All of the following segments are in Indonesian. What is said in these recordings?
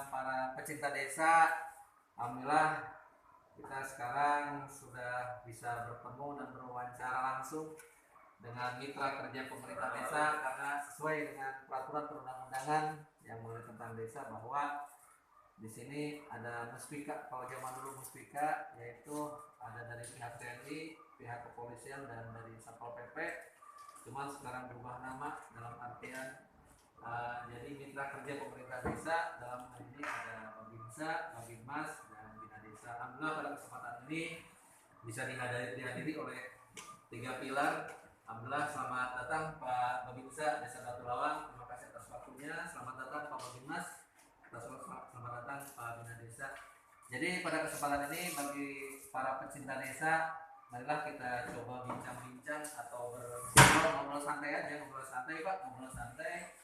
para pecinta desa. Alhamdulillah kita sekarang sudah bisa bertemu dan berwawancara langsung dengan mitra kerja pemerintah desa, karena sesuai dengan peraturan perundang-undangan yang mengenai tentang desa bahwa di sini ada muspika. Kalau zaman dulu muspika yaitu ada dari pihak TNI, pihak kepolisian dan dari Satpol PP. Cuman sekarang berubah nama dalam artian jadi mitra kerja pemerintah desa. Dalam hal ini ada Babinsa, Babinmas, dan Bina Desa. Alhamdulillah pada kesempatan ini bisa dihadiri oleh 3 pilar. Alhamdulillah, selamat datang Pak Babinsa Desa Batu Lawang. Terima kasih atas waktunya. Selamat datang Pak Babinmas. Selamat datang Pak Bina Desa. Jadi pada kesempatan ini bagi para pecinta desa, marilah kita coba bincang-bincang atau ngobrol santai aja, ngobrol santai Pak, ngobrol santai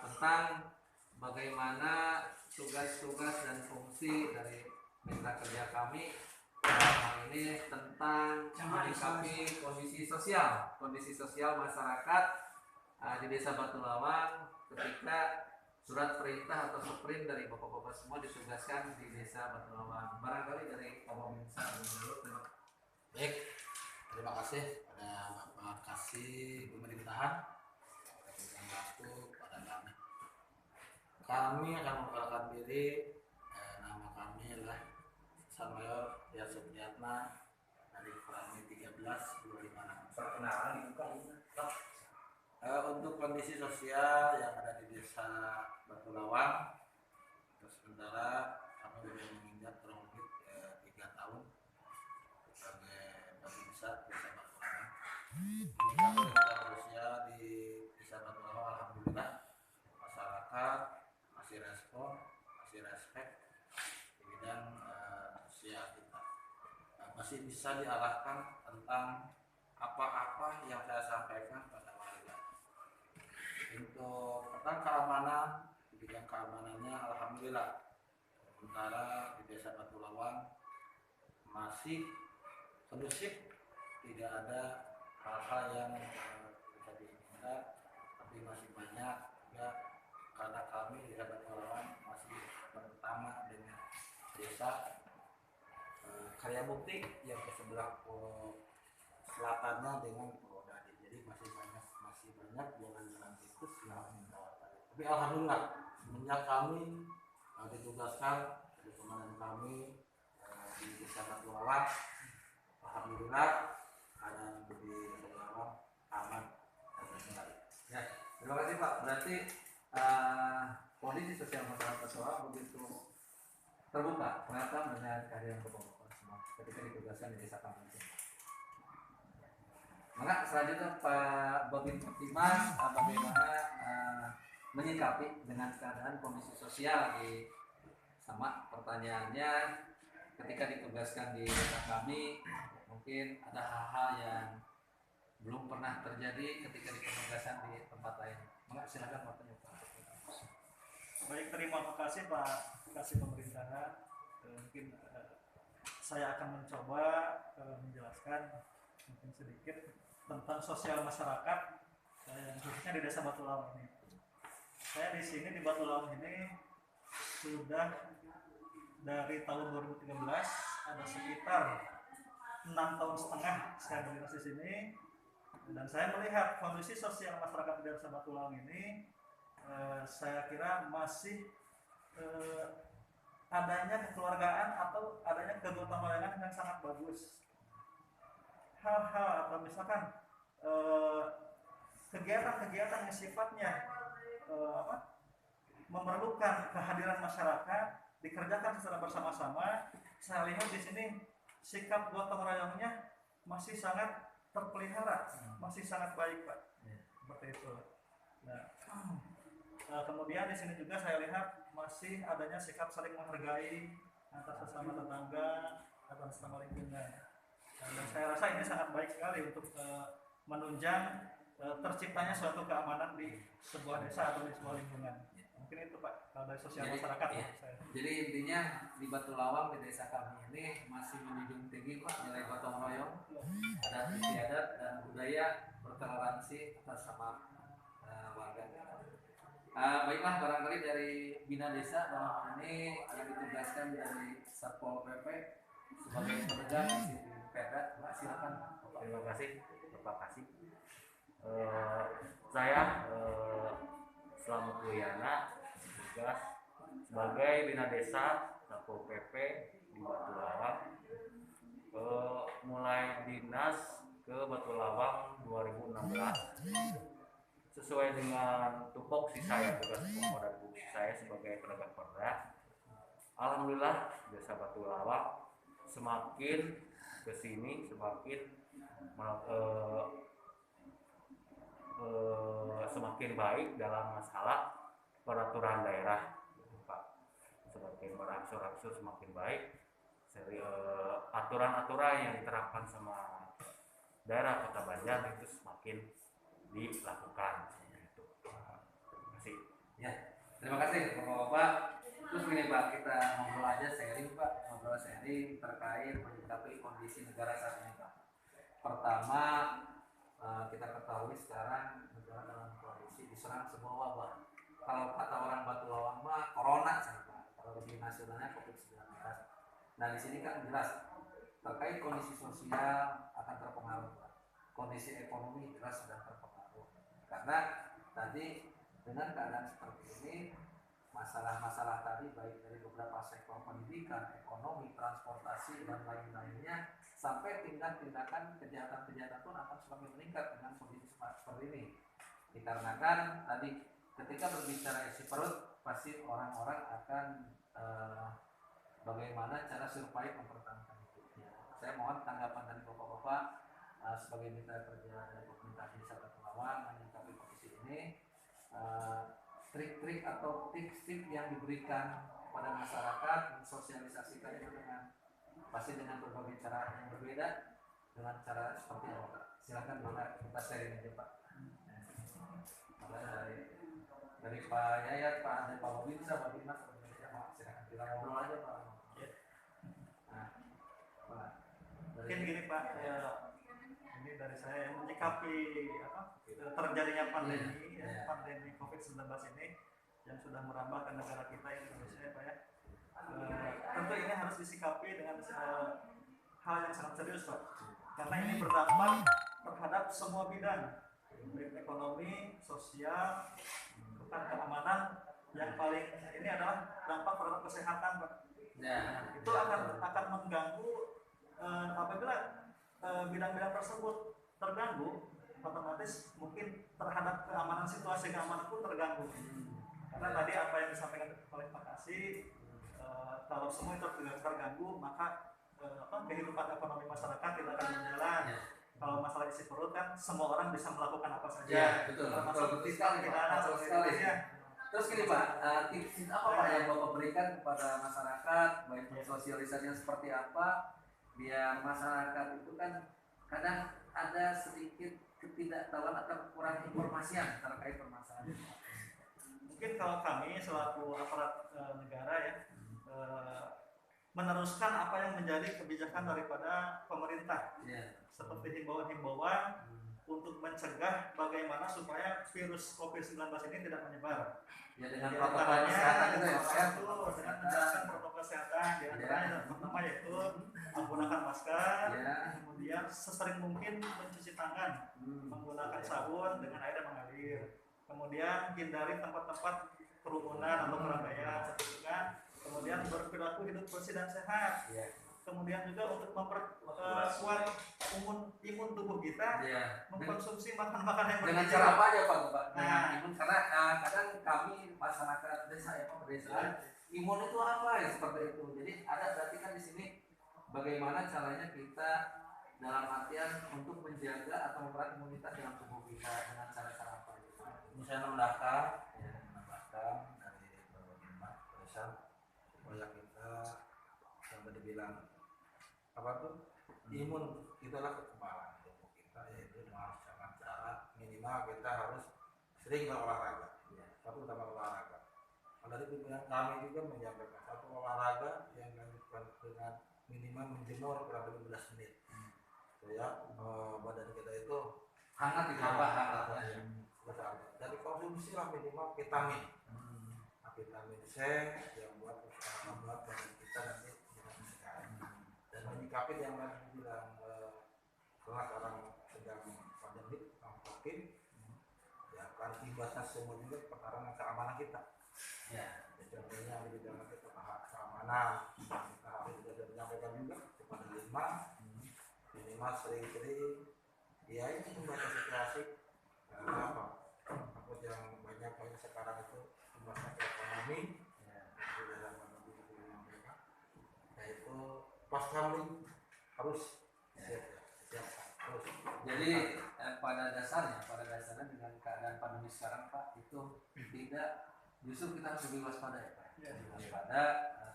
tentang bagaimana tugas-tugas dan fungsi dari mitra kerja kami dalam ini tentang menyikapi kondisi sosial masyarakat di Desa Batu Lawang ketika surat perintah atau sprint dari bapak-bapak semua ditugaskan di Desa Batu Lawang. Barangkali dari Pak Babinsa dulu. Baik, terima kasih pada Bapak Kasih Pemerintahan waktu pada kami. Kami akan memperkenalkan diri. Nama kami adalah San Mayor Yas Supriyatna dari Frami 1325. Perkenalan dibuka. Untuk kondisi sosial yang ada di Desa Batu Lawang, sementara kami sudah menginjak kurang lebih 3 tahun sebagai Babinsa Desa Batu Lawang. Kondisi sosial di Desa Batu Lawang, alhamdulillah masyarakat masih respon, masih respect di bidang sosial kita. Masih bisa diarahkan tentang apa-apa yang saya sampaikan pada warga. Untuk tentang keamanan, di bidang keamanannya alhamdulillah sementara di Desa Batu Lawang masih kondusif, tidak ada hal-hal yang bisa diinginkan, tapi masih banyak juga karena kami di Desa Batu Lawang masih pertama dengan desa Karya Bukti yang ke sebelah selatannya dengan Purwodadi. Jadi masih banyak jalan-jalan tikus yang tapi alhamdulillah semenjak kami ditugaskan dari komandan kami di Desa Batu Lawang, alhamdulillah keadaan di Desa Lawang aman dan terkendali. Ya, terima kasih Pak. Berarti kondisi sosial masyarakat Lawang begitu terbuka, ternyata dengan kehadiran bapak-bapak semua ketika ditugaskan di desa kami. Maka selanjutnya Pak Babinmas, bagaimana menyikapi dengan keadaan kondisi sosial di sama pertanyaannya ketika ditugaskan di desa kami, mungkin ada hal-hal yang belum pernah terjadi ketika ditugaskan di tempat lain. Maka silakan Pak. Baik, terima kasih Pak Kasih Pemerintahan. Mungkin saya akan mencoba menjelaskan mungkin sedikit tentang sosial masyarakat khususnya di Desa Batu Lawang ini. Saya di sini di Batu Lawang ini sudah dari tahun 2013, ada sekitar 6 tahun setengah saya berdinas di sini, dan saya melihat kondisi sosial masyarakat di Desa Batu Lawang ini saya kira masih adanya kekeluargaan atau adanya kegotong royongan yang sangat bagus. Hal-hal atau misalkan kegiatan-kegiatan yang sifatnya memerlukan kehadiran masyarakat dikerjakan secara bersama-sama. Saya lihat di sini sikap gotong royongnya masih sangat terpelihara, masih sangat baik Pak. Seperti itu. Nah, kemudian di sini juga saya lihat masih adanya sikap saling menghargai antara sesama tetangga atau sesama lingkungan. Dan saya rasa ini sangat baik sekali untuk menunjang terciptanya suatu keamanan di sebuah desa atau di sebuah lingkungan. Mungkin itu Pak, dari sosial masyarakat. Ya. Jadi intinya di Batu Lawang di desa kami ini masih menjunjung tinggi Pak nilai gotong royong, adat istiadat dan budaya bertoleransi atas sama warga. Baiklah, barangkali dari Bina Desa dalam hal ini yang ditugaskan dari Satpol PP sebagai penegak disiplin Perda. Pak, silakan. Bapak. Terima kasih, Bapak Kasih. Saya Slamet Wiyana, tugas sebagai Bina Desa Satpol PP di Batu Lawang. Mulai dinas ke Batu Lawang 2016 sesuai dengan tupoksi saya, tugas pokok dan fungsi saya sebagai penegak perda. Alhamdulillah Desa Batu Lawang semakin kesini semakin baik dalam masalah peraturan daerah, Pak. Semakin berangsur-angsur semakin baik. Aturan-aturan yang diterapkan sama daerah Kota Banjar itu semakin dilakukan. Gitu. Terima kasih. Ya, terima kasih Bapak-Bapak. Terus gini Pak, kita ngobrol aja sharing Pak, ngobrol sharing terkait menyikapi kondisi negara saat ini Pak. Pertama, kita ketahui sekarang negara dalam kondisi diserang sebuah wabah. Kalau kata orang Batu Lawang mah corona saja Pak. Kalau lebih nasionalnya COVID-19. Nah di sini kan jelas terkait kondisi sosial akan terpengaruh Pak. Kondisi ekonomi jelas sudah terpengaruh. Karena tadi dengan keadaan seperti ini, masalah-masalah tadi baik dari beberapa sektor pendidikan, ekonomi, transportasi dan lain-lainnya sampai tindakan kejahatan-kejahatan pun akan semakin meningkat dengan kondisi seperti ini. Dikarenakan tadi ketika berbicara isi perut pasti orang-orang akan bagaimana cara survive mempertahankan hidupnya. Saya mohon tanggapan dari bapak-bapak sebagai mitra kerja dari pemerintah Desa Batu Lawang menyikapi kondisi ini. Trik-trik atau tips-tips yang diberikan kepada masyarakat mensosialisasikan itu dengan pasti dengan berbagai cara yang berbeda dengan cara seperti apa Pak? Silakan kita sharing aja Pak. Dari Pak Yayat, Pak Ade, Pak Bobinsa, Pak Dimas, silakan kita ngobrol aja Pak. Nah, Pak. Mungkin gini Pak, ya, ini dari saya yang menyikapi terjadinya pandemi, pandemi COVID-19 ini yang sudah merambah ke negara kita Indonesia ya Pak ya. Tentu ini harus disikapi dengan hal yang sangat serius Pak, karena ini berdampak terhadap semua bidang, baik ekonomi, sosial, bahkan keamanan. Yang paling ini adalah dampak terhadap kesehatan Pak. Ya. Itu akan mengganggu apabila bidang-bidang tersebut terganggu, otomatis mungkin terhadap keamanan, situasi keamanan pun terganggu. Karena tadi apa yang disampaikan oleh Pak Kasih, kalau semua itu terganggu, maka kehidupan ekonomi masyarakat tidak akan berjalan. Ya. Kalau masalah isi perut kan semua orang bisa melakukan apa saja. Ya, betul. Termasuk Betul sekali Pak. Betul sekali. Terus gini Pak, tips apa Pak yang Bapak berikan kepada masyarakat, baik sosialisasinya seperti apa, biar masyarakat itu kan kadang ada sedikit ketidaktahuan atau kurang informasi yang terkait permasalahan. Mungkin kalau kami selaku aparat negara ya meneruskan apa yang menjadi kebijakan daripada pemerintah, seperti himbauan-himbauan untuk mencegah bagaimana supaya virus COVID-19 ini tidak menyebar. Ya dengan protokol kesehatan itu ya Pak. Dengan menjalankan protokol kesehatan, di antaranya pertama yaitu menggunakan masker, kemudian sesering mungkin mencuci tangan, menggunakan sabun dengan air yang mengalir, kemudian hindari tempat-tempat kerumunan atau keramaian, kemudian berperilaku hidup bersih dan sehat. Kemudian juga untuk memperkuat imun tubuh kita, mengkonsumsi makan-makan yang bergizi. Dengan cara apa aja Pak? Dengan imun, karena kadang kami masyarakat desa ya Pak, imun itu apa ya seperti itu. Jadi ada berarti kan di sini bagaimana caranya kita dalam artian untuk menjaga atau mempererat imunitas dalam tubuh kita dengan cara-cara apa? Misalnya mendaftar dari berbagai desa supaya kita sampai dibilang apa tuh imun itulah kekebalan tubuh kita, yaitu dengan cara minimal kita harus sering berolahraga. Satu utama olahraga. Dari pimpinan kami juga menyampaikan satu olahraga yang dilanjutkan dengan minimal menjemur kurang lebih 15 menit supaya badan kita itu hangat di bawah hangat. Jadi konsumsi lah minimal vitamin, vitamin C yang buat badan kita nanti tidak sehat. Dan menyikapi yang tadi bilang karena sekarang sedang pandemi COVID, ya akan imbasnya semua juga perkara keamanan kita. Ya. Contohnya di bidang keamanan, kita harus juga menyampaikan juga kepada Lima, minimal sering-sering, ya ini membaca situasi. Karena apa? Takut yang banyak sekarang itu imbasnya ke ekonomi, di dalam pandemi mereka, yaitu pas kami harus siap terus. Jadi pada dasarnya dengan keadaan pandemi sekarang Pak itu tidak, justru kita harus lebih waspada ya Pak. Ya. Waspada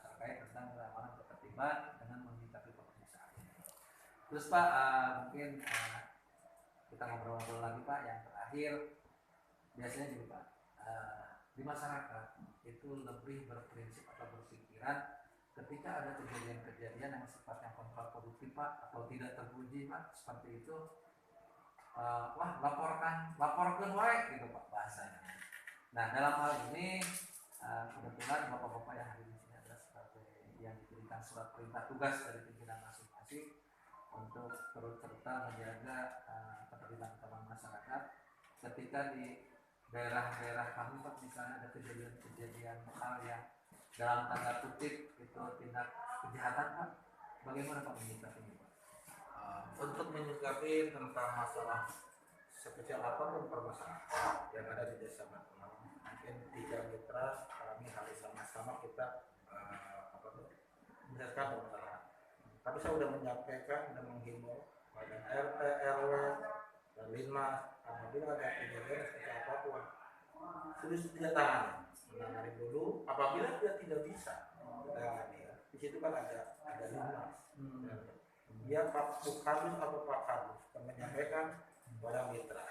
terkait tentang keamanan ketertiban dengan menyikapi pemeriksaan. Terus Pak mungkin kita ngobrol-ngobrol lagi Pak, yang terakhir biasanya gini Pak, di masyarakat itu lebih berprinsip atau berpikiran ketika ada kejadian-kejadian yang sifatnya kontraproduktif Pak atau tidak terpuji Pak, seperti itu wah laporkan wae gitu Pak bahasanya. Nah dalam hal ini kebetulan bapak-bapak yang hadir di sini adalah sebagai yang diberikan surat perintah tugas dari pimpinan masing-masing untuk turut serta menjaga ketertiban keamanan masyarakat ketika di daerah-daerah kami Pak, misalnya ada kejadian-kejadian hal yang dalam tanda kutip itu tindak kejahatan Pak, bagaimana Pak menyikapinya Pak? Untuk menyikapi tentang masalah sekecil apapun permasalahan yang ada di desa Matulawang, mungkin 3 mitra kami harus sama-sama kita menyelesaikan permasalahan. Tapi saya sudah menyampaikan dan menghimbau pada RT, RW, dan Linmas, apabila ada kejadian seperti apapun, sudah tidak tahan menangani dulu. Apabila dia tidak bisa menangani, di situ kan ada Linmas. Dia Pak Kardus atau Pak Kardus akan menyampaikan kepada mitra.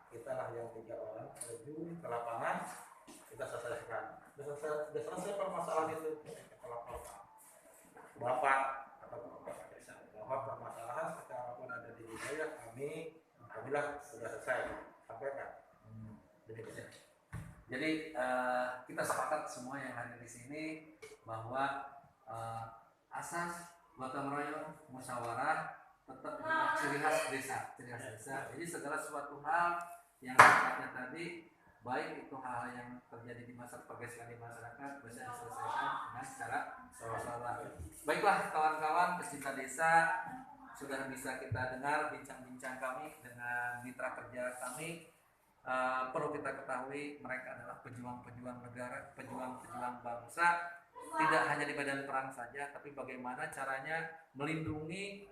Kita lah yang 3 orang terjun ke lapangan, kita selesaikan. Sudah selesai permasalahan itu, kita laporkan. Bapak atau Bapak desa, bahwa permasalahan apapun ada di wilayah kami, apabila sudah selesai, sampaikan. Demikian. Jadi kita sepakat semua yang hadir di sini bahwa asas gotong royong musyawarah tetap adalah ciri khas desa. Jadi segala suatu hal yang sifatnya tadi, baik itu hal yang terjadi di pergeseran di masyarakat, bisa diselesaikan dengan secara musyawarah. Baiklah kawan-kawan pecinta desa, sudah bisa kita dengar bincang-bincang kami dengan mitra kerja kami. Perlu kita ketahui mereka adalah pejuang-pejuang negara, pejuang-pejuang bangsa, tidak hanya di medan perang saja, tapi bagaimana caranya melindungi,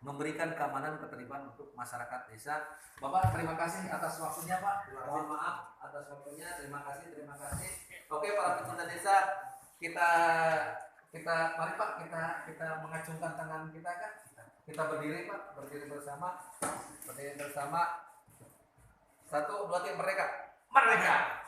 memberikan keamanan ketertiban untuk masyarakat desa. Bapak terima kasih atas waktunya Pak. Mohon maaf atas waktunya. Terima kasih. Oke para pecinta desa, kita mari Pak, kita mengacungkan tangan kita kan. Kita berdiri Pak, berdiri bersama. 1, 2, 3 merdeka.